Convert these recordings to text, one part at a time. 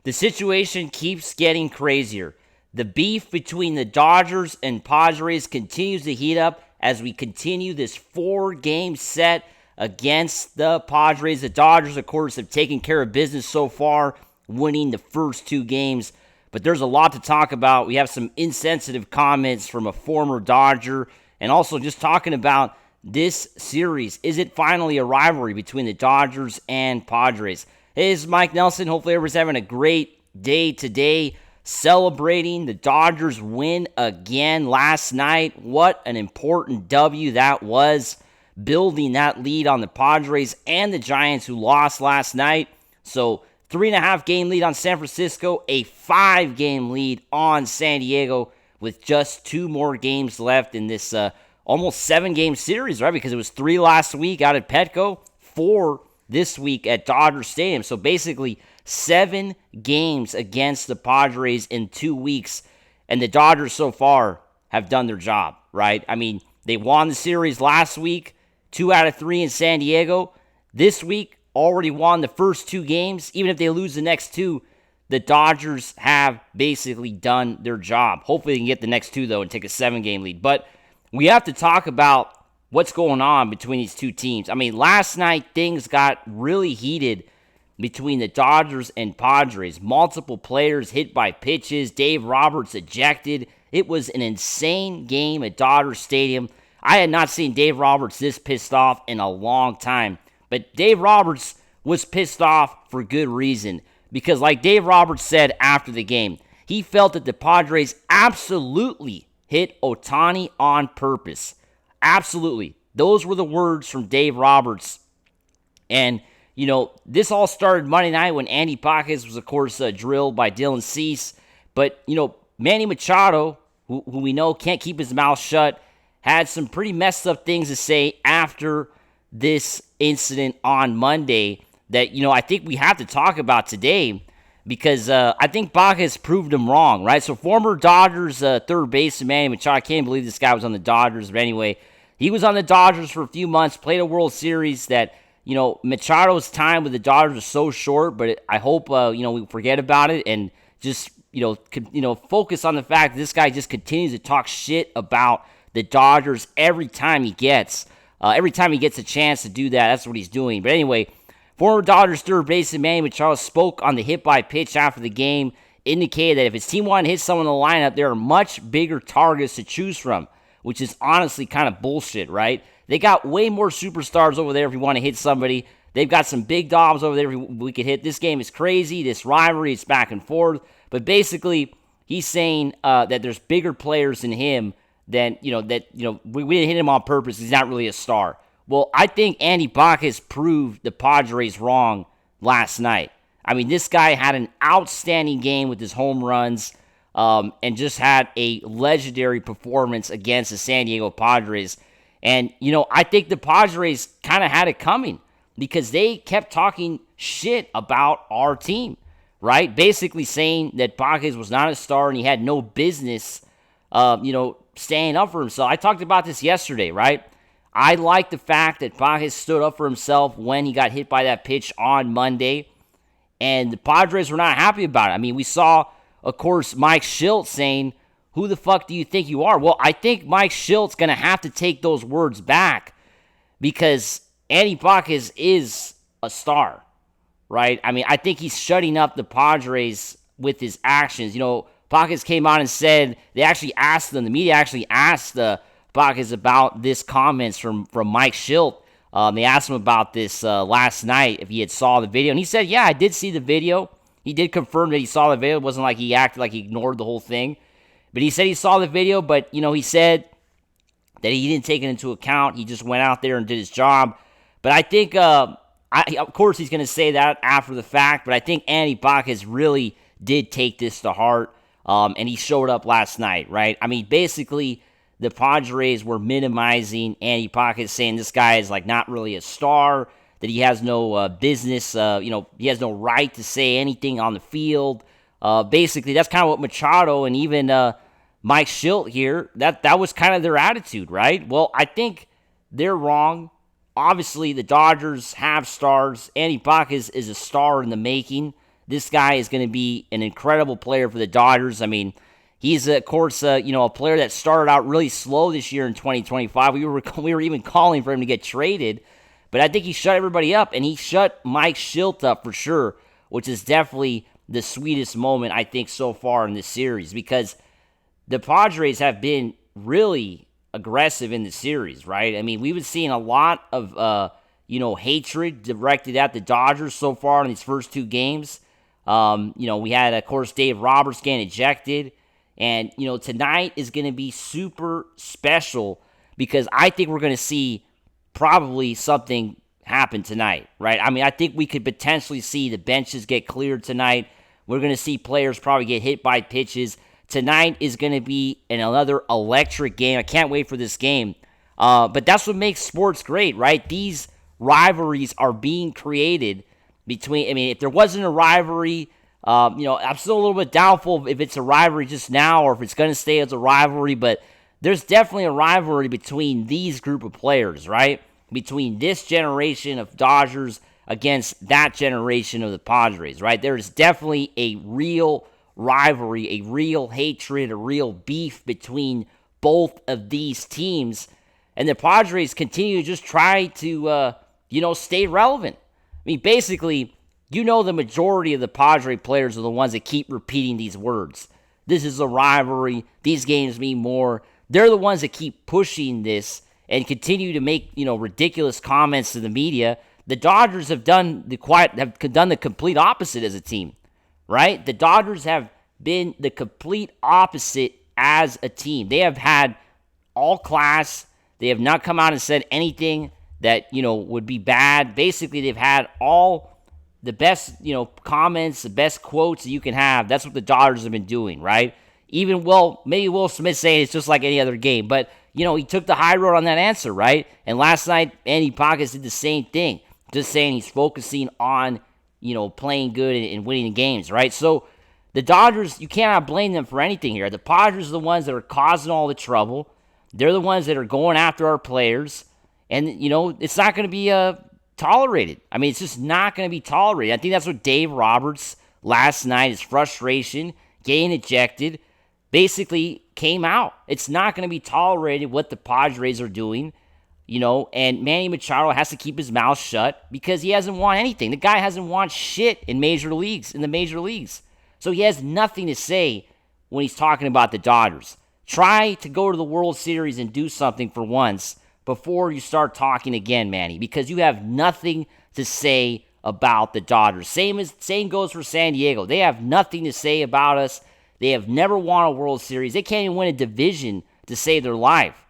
The situation keeps getting crazier. The beef between the Dodgers and Padres continues to heat up as we continue this 4-game set against the Padres. The Dodgers, of course, have taken care of business so far, winning the first 2 games. But there's a lot to talk about. We have some insensitive comments from a former Dodger, and also just talking about this series. Is it finally a rivalry between the Dodgers and Padres? Hey, this is Mike Nelson. Hopefully everyone's having a great day today, celebrating the Dodgers win again last night. What an important W that was, building that lead on the Padres and the Giants, who lost last night. So 3.5 game lead on San Francisco, a 5-game lead on San Diego with just 2 more games left in this almost 7-game series, right? Because it was 3 last week out at Petco, 4 this week at Dodger Stadium. So basically 7 games against the Padres in 2 weeks, and the Dodgers so far have done their job, right? I mean, they won the series last week, 2 out of 3 in San Diego. This week, already won the first 2 games. Even if they lose the next 2, the Dodgers have basically done their job. Hopefully they can get the next 2, though, and take a 7-game lead. But we have to talk about what's going on between these 2 teams. I mean, last night things got really heated between the Dodgers and Padres. Multiple players hit by pitches. Dave Roberts ejected. It was an insane game at Dodger Stadium. I had not seen Dave Roberts this pissed off in a long time. But Dave Roberts was pissed off for good reason. Because like Dave Roberts said after the game, he felt that the Padres absolutely hit Ohtani on purpose. Absolutely. Those were the words from Dave Roberts. And, you know, this all started Monday night when Andy Pajes was, of course, drilled by Dylan Cease. But, you know, Manny Machado, who we know can't keep his mouth shut, had some pretty messed up things to say after this incident on Monday that, you know, I think we have to talk about today, because I think Pajes proved him wrong, right? So former Dodgers third baseman Manny Machado, I can't believe this guy was on the Dodgers, but anyway, he was on the Dodgers for a few months, played a World Series that, you know, Machado's time with the Dodgers was so short, but I hope, you know, we forget about it and just, you know, focus on the fact that this guy just continues to talk shit about the Dodgers every time he gets a chance to do that. That's what he's doing. But anyway, former Dodgers third baseman Manny Machado spoke on the hit by pitch after the game, indicated that if his team wanted to hit someone in the lineup, there are much bigger targets to choose from, which is honestly kind of bullshit, right? They got way more superstars over there if you want to hit somebody. They've got some big dogs over there we could hit. This game is crazy. This rivalry is back and forth. But basically, he's saying that there's bigger players than him than, we didn't hit him on purpose. He's not really a star. Well, I think Andy Pajes proved the Padres wrong last night. I mean, this guy had an outstanding game with his home runs, and just had a legendary performance against the San Diego Padres. And, you know, I think the Padres kind of had it coming because they kept talking shit about our team, right? Basically saying that Pajes was not a star and he had no business, staying up for himself. I talked about this yesterday, right? I like the fact that Pajes stood up for himself when he got hit by that pitch on Monday, and the Padres were not happy about it. I mean, we saw, of course, Mike Shildt saying, "Who the fuck do you think you are?" Well, I think Mike Shilt's going to have to take those words back because Andy Pajes is a star, right? I mean, I think he's shutting up the Padres with his actions. You know, Pajes came out and said, the media actually asked Pajes about this comments from Mike Shildt. They asked him about this last night, if he had saw the video. And he said, yeah, I did see the video. He did confirm that he saw the video. It wasn't like he acted like he ignored the whole thing. But he said he saw the video, but, he said that he didn't take it into account. He just went out there and did his job. But I think, of course, he's going to say that after the fact, but I think Andy Pajes really did take this to heart, and he showed up last night, right? I mean, basically, the Padres were minimizing Andy Pajes, saying this guy is like not really a star, that he has no business, he has no right to say anything on the field. Basically, that's kind of what Machado and even Mike Shildt here, that was kind of their attitude, right? Well, I think they're wrong. Obviously, the Dodgers have stars. Andy Pajes is a star in the making. this guy is going to be an incredible player for the Dodgers. I mean, he's, of course, a player that started out really slow this year in 2025. We were even calling for him to get traded, but I think he shut everybody up, and he shut Mike Shildt up for sure, which is definitely the sweetest moment, I think, so far in this series, because the Padres have been really aggressive in the series, right? I mean, we've been seeing a lot of, hatred directed at the Dodgers so far in these first two games. We had, of course, Dave Roberts getting ejected. And, tonight is going to be super special because I think we're going to see probably something happen tonight, right? I mean, I think we could potentially see the benches get cleared tonight. We're going to see players probably get hit by pitches. Tonight is going to be another electric game. I can't wait for this game. But that's what makes sports great, right? These rivalries are being created between, if there wasn't a rivalry, I'm still a little bit doubtful if it's a rivalry just now or if it's going to stay as a rivalry, but there's definitely a rivalry between these group of players, right? Between this generation of Dodgers against that generation of the Padres, right? There is definitely a real rivalry, a real hatred, a real beef between both of these teams, and the Padres continue to just try to, stay relevant. I mean, basically, the majority of the Padre players are the ones that keep repeating these words. This is a rivalry. These games mean more. They're the ones that keep pushing this and continue to make, ridiculous comments to the media. The Dodgers have done the complete opposite as a team, right? The Dodgers have been the complete opposite as a team. They have had all class. They have not come out and said anything that, would be bad. Basically, they've had all the best, comments, the best quotes that you can have. That's what the Dodgers have been doing, right? Even, maybe Will Smith saying it's just like any other game, but, he took the high road on that answer, right? And last night, Andy Pajes did the same thing, just saying he's focusing on, playing good and winning the games, right? So the Dodgers, you cannot blame them for anything here. The Padres are the ones that are causing all the trouble. They're the ones that are going after our players, and, it's not going to be tolerated. I mean, it's just not going to be tolerated. I think that's what Dave Roberts last night, his frustration, getting ejected, basically came out. It's not going to be tolerated what the Padres are doing, and Manny Machado has to keep his mouth shut because he hasn't won anything. The guy hasn't won shit in the major leagues. So he has nothing to say when he's talking about the Dodgers. Try to go to the World Series and do something for once before you start talking again, Manny, because you have nothing to say about the Dodgers. Same goes for San Diego. They have nothing to say about us. They have never won a World Series. They can't even win a division to save their life,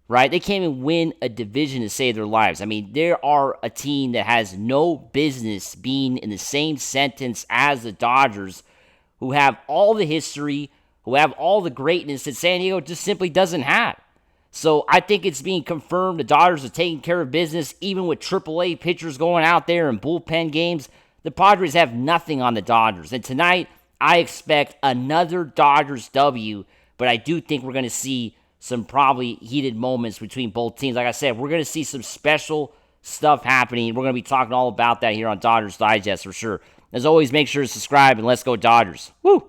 right? They can't even win a division to save their lives. I mean, they are a team that has no business being in the same sentence as the Dodgers, who have all the history, who have all the greatness that San Diego just simply doesn't have. So I think it's being confirmed the Dodgers are taking care of business, even with AAA pitchers going out there in bullpen games. The Padres have nothing on the Dodgers. And tonight, I expect another Dodgers W, but I do think we're going to see some probably heated moments between both teams. Like I said, we're going to see some special stuff happening. We're going to be talking all about that here on Dodgers Digest for sure. As always, make sure to subscribe, and let's go Dodgers. Woo!